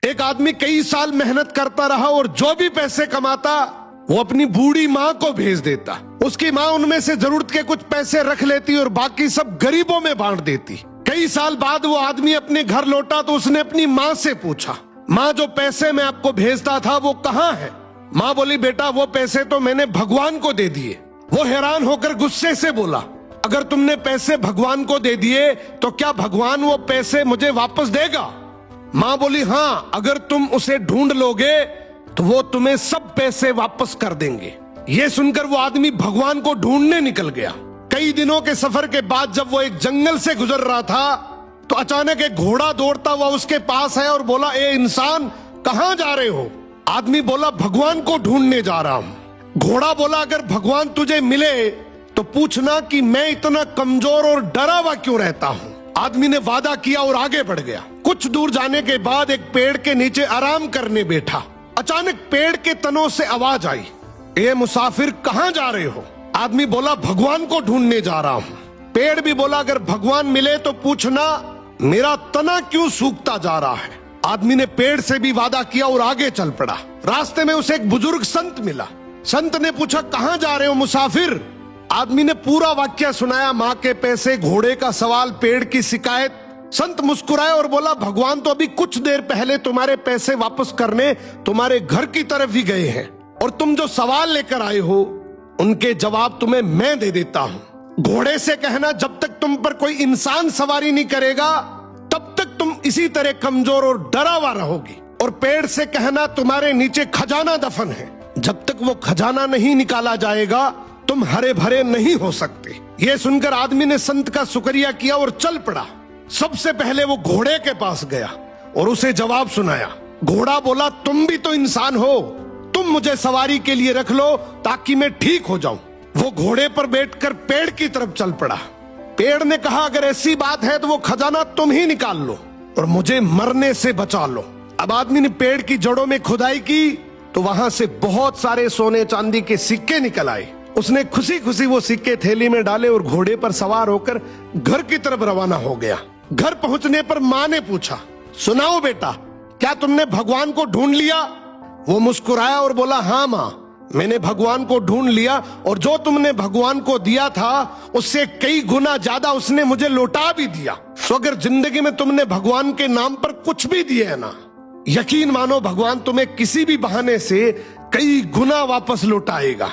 एक आदमी कई साल मेहनत करता रहा और जो भी पैसे कमाता वो अपनी बूढ़ी माँ को भेज देता। उसकी माँ उनमें से जरूरत के कुछ पैसे रख लेती और बाकी सब गरीबों में बांट देती। कई साल बाद वो आदमी अपने घर लौटा तो उसने अपनी माँ से पूछा, माँ जो पैसे मैं आपको भेजता था वो कहाँ है? माँ बोली, बेटा वो पैसे तो मैंने भगवान को दे दिए। वो हैरान होकर गुस्से से बोला, अगर तुमने पैसे भगवान को दे दिए तो क्या भगवान वो पैसे मुझे वापस देगा? माँ बोली, हाँ, अगर तुम उसे ढूंढ लोगे तो वो तुम्हें सब पैसे वापस कर देंगे। ये सुनकर वो आदमी भगवान को ढूंढने निकल गया। कई दिनों के सफर के बाद जब वो एक जंगल से गुजर रहा था तो अचानक एक घोड़ा दौड़ता हुआ उसके पास है और बोला, ए इंसान, कहाँ जा रहे हो? आदमी बोला, भगवान को ढूंढने जा रहा हूं। घोड़ा बोला, अगर भगवान तुझे मिले तो पूछना कि मैं इतना कमजोर और डरा हुआ क्यों रहता हूँ। आदमी ने वादा किया और आगे बढ़ गया। कुछ दूर जाने के बाद एक पेड़ के नीचे आराम करने बैठा। अचानक पेड़ के तनों से आवाज आई, ए मुसाफिर, कहाँ जा रहे हो? आदमी बोला, भगवान को ढूंढने जा रहा हूँ। पेड़ भी बोला, अगर भगवान मिले तो पूछना मेरा तना क्यों सूखता जा रहा है। आदमी ने पेड़ से भी वादा किया और आगे चल पड़ा। रास्ते में उसे एक बुजुर्ग संत मिला। संत ने पूछा, कहाँ जा रहे हो मुसाफिर? आदमी ने पूरा वाक्य सुनाया, माँ के पैसे, घोड़े का सवाल, पेड़ की शिकायत। संत मुस्कुराए और बोला, भगवान तो अभी कुछ देर पहले तुम्हारे पैसे वापस करने तुम्हारे घर की तरफ ही गए हैं और तुम जो सवाल लेकर आए हो उनके जवाब तुम्हें मैं दे देता हूं। घोड़े से कहना, जब तक तुम पर कोई इंसान सवारी नहीं करेगा तब तक तुम इसी तरह कमजोर और डरा हुआ रहोगी। और पेड़ से कहना, तुम्हारे नीचे खजाना दफन है, जब तक वो खजाना नहीं निकाला जाएगा तुम हरे भरे नहीं हो सकते। ये सुनकर आदमी ने संत का शुक्रिया किया और चल पड़ा। सबसे पहले वो घोड़े के पास गया और उसे जवाब सुनाया। घोड़ा बोला, तुम भी तो इंसान हो, तुम मुझे सवारी के लिए रख लो ताकि मैं ठीक हो जाऊं। वो घोड़े पर बैठकर पेड़ की तरफ चल पड़ा। पेड़ ने कहा, अगर ऐसी बात है तो वो खजाना तुम ही निकाल लो और मुझे मरने से बचा लो। अब आदमी ने पेड़ की जड़ों में खुदाई की तो वहां से बहुत सारे सोने चांदी के सिक्के निकल आए। उसने खुशी खुशी वो सिक्के थैली में डाले और घोड़े पर सवार होकर घर की तरफ रवाना हो गया। घर पहुंचने पर माँ ने पूछा, सुनाओ बेटा, क्या तुमने भगवान को ढूंढ लिया? वो मुस्कुराया और बोला, हाँ माँ, मैंने भगवान को ढूंढ लिया और जो तुमने भगवान को दिया था उससे कई गुना ज्यादा उसने मुझे लौटा भी दिया। तो अगर जिंदगी में तुमने भगवान के नाम पर कुछ भी दिया है ना, यकीन मानो भगवान तुम्हें किसी भी बहाने से कई गुना वापस लौटाएगा।